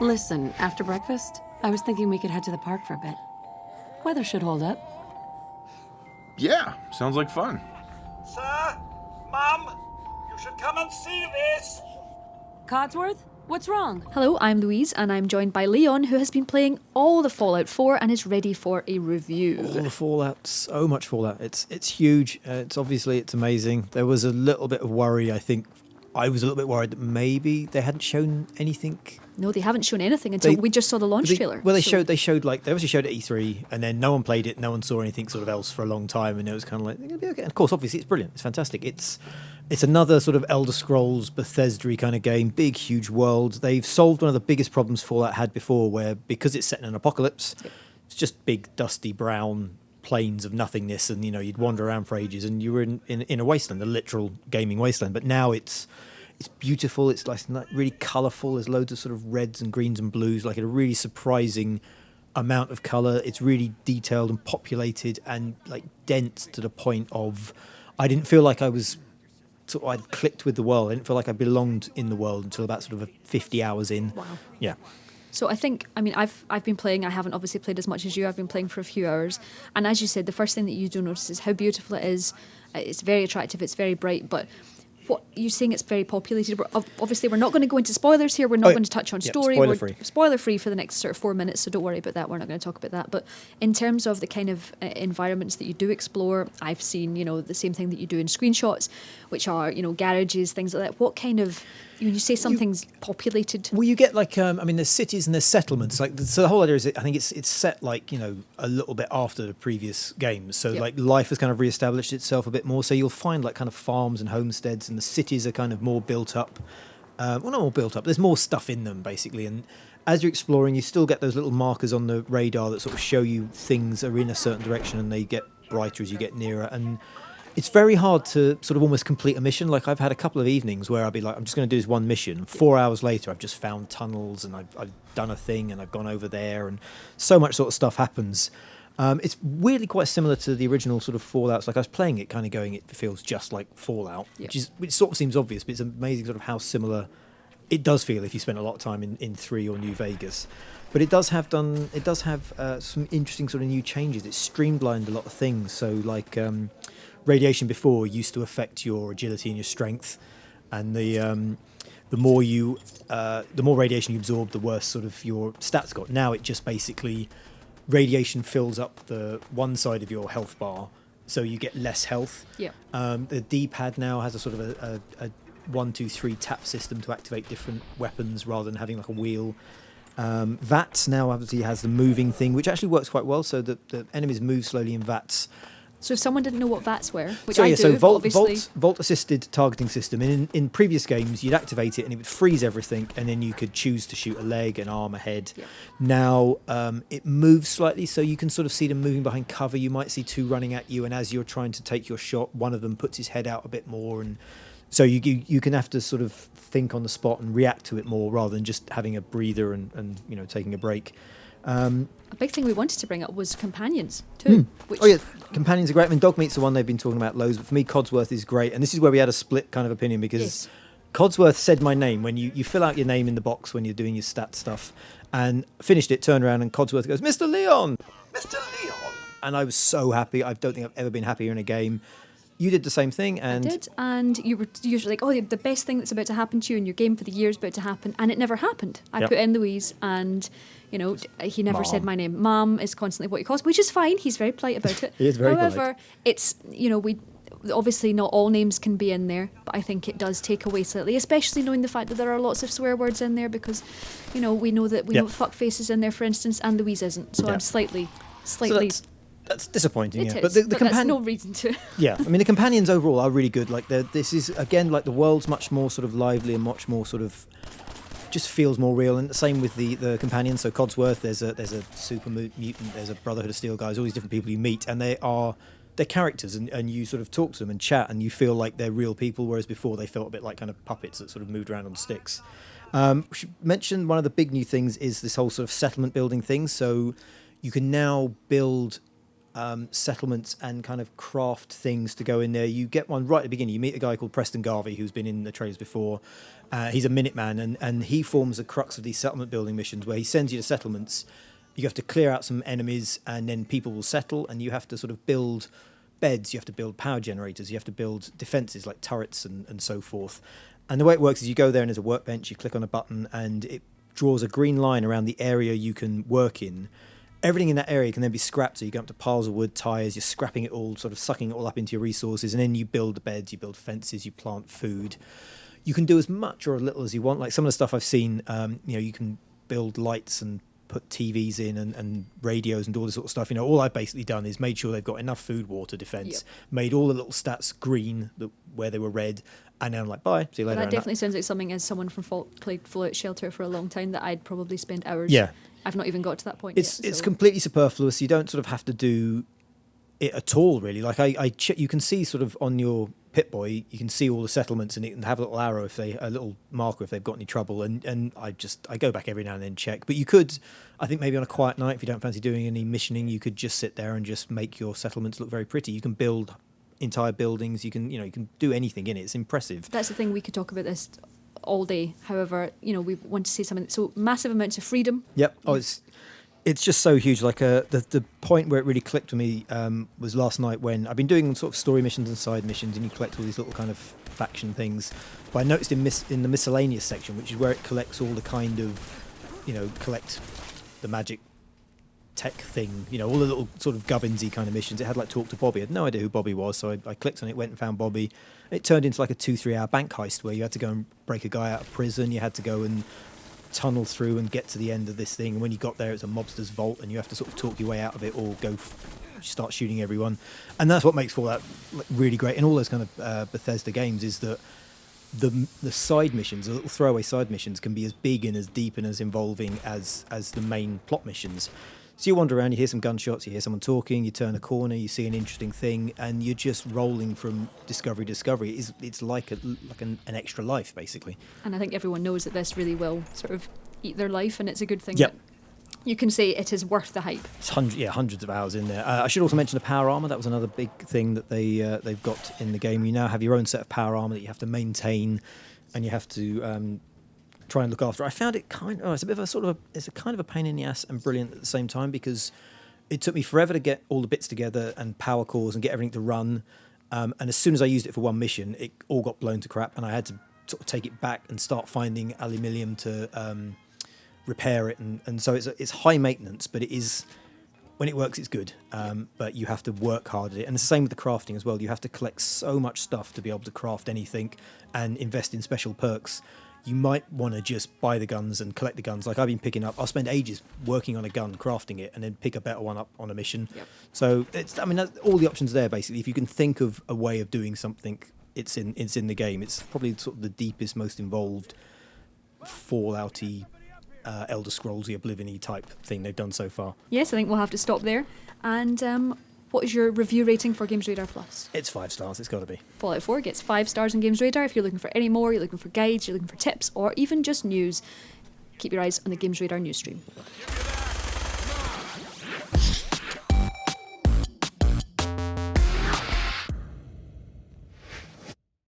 Listen, after breakfast, I was thinking we could head to the park for a bit. Weather should hold up. Yeah, sounds like fun. Sir, Mum, you should come and see this. Codsworth, what's wrong? Hello, I'm Louise, and I'm joined by Leon, who has been playing all the Fallout 4 and is ready for a review. All the Fallout, so much Fallout. It's huge. It's amazing. There was a little bit of worry, I think. I was a little bit worried that maybe they hadn't shown anything. No, they haven't shown anything until we just saw the launch trailer. Well, they obviously showed at E3, and then no one played it, no one saw anything sort of else for a long time, and it was kind of like, they're going to be okay. And of course, obviously, it's brilliant. It's fantastic. It's another sort of Elder Scrolls, Bethesda-y kind of game, big, huge world. They've solved one of the biggest problems Fallout had before, where because it's set in an apocalypse, it's just big, dusty, brown plains of nothingness, and you'd wander around for ages, and you were in a wasteland, a literal gaming wasteland. But now it's beautiful. It's like really colourful. There's loads of sort of reds and greens and blues, like a really surprising amount of colour. It's really detailed and populated and like dense to the point of I didn't feel like I'd clicked with the world. I didn't feel like I belonged in the world until about sort of 50 hours in. Wow. Yeah. So I think, I've been playing, I haven't obviously played as much as you, I've been playing for a few hours, and as you said, the first thing that you do notice is how beautiful it is. It's very attractive, it's very bright, but what you're saying, it's very populated. Obviously, we're not going to go into spoilers here. We're not going to touch on story. Spoiler-free. Spoiler-free for the next sort of 4 minutes, so don't worry about that. We're not going to talk about that. But in terms of the kind of environments that you do explore, I've seen, the same thing that you do in screenshots, which are, garages, things like that. What kind of, when you say something's populated? Well, you get like, there's cities and there's settlements. So the whole idea is, I think it's set like, a little bit after the previous games. So like life has kind of reestablished itself a bit more. So you'll find like kind of farms and homesteads, and the cities are kind of more built up. Well, not more built up. There's more stuff in them, basically. And as you're exploring, you still get those little markers on the radar that sort of show you things are in a certain direction, and they get brighter as you get nearer. And it's very hard to sort of almost complete a mission. Like I've had a couple of evenings where I'll be like, I'm just going to do this one mission. 4 hours later, I've just found tunnels, and I've done a thing, and I've gone over there, and so much sort of stuff happens. It's weirdly quite similar to the original sort of Fallouts. Like I was playing it, kind of going, it feels just like Fallout, which sort of seems obvious, but it's amazing sort of how similar it does feel if you spend a lot of time in 3 or New Vegas. But it does have some interesting sort of new changes. It's streamlined a lot of things. So like radiation before used to affect your agility and your strength, and the more radiation you absorb, the worse sort of your stats got. Now it just basically radiation fills up the one side of your health bar, so you get less health. Yeah. The D-pad now has a sort of a 1, 2, 3 tap system to activate different weapons rather than having like a wheel. VATS now obviously has the moving thing, which actually works quite well. So the enemies move slowly in VATS. So if someone didn't know what VATS were, which Volt assisted targeting system. In previous games, you'd activate it and it would freeze everything, and then you could choose to shoot a leg, an arm, a head. Yeah. Now it moves slightly, so you can sort of see them moving behind cover. You might see 2 running at you, and as you're trying to take your shot, one of them puts his head out a bit more, and so you can have to sort of think on the spot and react to it more rather than just having a breather and taking a break. A big thing we wanted to bring up was companions too. Companions are great. I mean, Dogmeat's the one they've been talking about loads, but for me, Codsworth is great. And this is where we had a split kind of opinion, because Codsworth said my name when you fill out your name in the box when you're doing your stat stuff, and finished it, turned around, and Codsworth goes, "Mr. Leon!" Mr. Leon! And I was so happy. I don't think I've ever been happier in a game. You did the same thing, and I did, and you were usually like, "Oh, the best thing that's about to happen to you in your game for the year is about to happen," and it never happened. I put in Louise, and he never said my name. Mom is constantly what he calls, which is fine. He's very polite about it. He is very polite. However, it's we obviously not all names can be in there, but I think it does take away slightly, especially knowing the fact that there are lots of swear words in there, because we know that know fuckface is in there, for instance, and Louise isn't. So I'm slightly. So that's disappointing, It yeah. is, But that's no reason to. Yeah, I mean, the companions overall are really good. Like, this is, again, like the world's much more sort of lively and much more sort of just feels more real. And the same with the companions. So Codsworth, there's a supermutant, there's a Brotherhood of Steel guys, all these different people you meet, and they're characters, and you sort of talk to them and chat, and you feel like they're real people, whereas before they felt a bit like kind of puppets that sort of moved around on sticks. We should mention one of the big new things is this whole sort of settlement building thing. So you can now build settlements and kind of craft things to go in there. You get one right at the beginning. You meet a guy called Preston Garvey, who's been in the trailers before. He's a Minuteman, and he forms the crux of these settlement building missions where he sends you to settlements. You have to clear out some enemies, and then people will settle, and you have to sort of build beds, you have to build power generators, you have to build defences like turrets and so forth. And the way it works is you go there and there's a workbench, you click on a button, and it draws a green line around the area you can work in. Everything in that area can then be scrapped, so you go up to piles of wood, tyres, you're scrapping it all, sort of sucking it all up into your resources, and then you build the beds, you build fences, you plant food. You can do as much or as little as you want. Like some of the stuff I've seen, you can build lights and put TVs in and radios and all this sort of stuff. All I've basically done is made sure they've got enough food, water, defence, made all the little stats green where they were red, and then I'm like, bye, see you later. That definitely sounds like something, as someone from played Fallout Shelter for a long time, that I'd probably spend hours. Yeah. I've not even got to that point yet. It's completely superfluous. You don't sort of have to do it at all, really. Like you can see sort of on your Pip-Boy, you can see all the settlements, and it can have a little arrow a little marker if they've got any trouble. And I go back every now and then check. But you could, I think maybe on a quiet night, if you don't fancy doing any missioning, you could just sit there and just make your settlements look very pretty. You can build entire buildings. You can do anything in it. It's impressive. That's the thing. We could talk about this all day. However, we want to say something. So massive amounts of freedom. Yep. Oh, it's just so huge. Like the point where it really clicked with me was last night when I've been doing sort of story missions and side missions, and you collect all these little kind of faction things. But I noticed in the miscellaneous section, which is where it collects all the kind of, collect the magic tech thing, all the little sort of Gubbinsy kind of missions. It had like talk to Bobby. I had no idea who Bobby was, so I clicked on it, went and found Bobby. It turned into like a 2-3 hour bank heist where you had to go and break a guy out of prison. You had to go and tunnel through and get to the end of this thing, and when you got there it's a mobster's vault, and you have to sort of talk your way out of it or start shooting everyone. And that's what makes Fallout really great in all those kind of Bethesda games, is that the side missions, the little throwaway side missions, can be as big and as deep and as involving as the main plot missions. So you wander around, you hear some gunshots, you hear someone talking, you turn a corner, you see an interesting thing, and you're just rolling from discovery to discovery. It's like an extra life, basically. And I think everyone knows that this really will sort of eat their life, and it's a good thing. Yep. That you can say it is worth the hype. It's hundreds of hours in there. I should also mention the power armor. That was another big thing that they've got in the game. You now have your own set of power armor that you have to maintain, and you have to try and look after. I found it it's a bit of it's a kind of a pain in the ass and brilliant at the same time, because it took me forever to get all the bits together and power cores and get everything to run. And as soon as I used it for one mission, it all got blown to crap, and I had to sort of take it back and start finding aluminium to repair it. And so it's high maintenance, but it is, when it works, it's good. But you have to work hard at it. And it's the same with the crafting as well. You have to collect so much stuff to be able to craft anything and invest in special perks. You might want to just buy the guns and collect the guns. Like I've been picking up, I'll spend ages working on a gun, crafting it, and then pick a better one up on a mission. Yep. So that's all the options there, basically. If you can think of a way of doing something, it's in the game. It's probably sort of the deepest, most involved Fallout-y, Elder Scrolls-y, Oblivion-y type thing they've done so far. Yes, I think we'll have to stop there. And what is your review rating for GamesRadar Plus? It's 5 stars, it's got to be. Fallout 4 gets 5 stars on GamesRadar. If you're looking for any more, you're looking for guides, you're looking for tips, or even just news, keep your eyes on the GamesRadar news stream.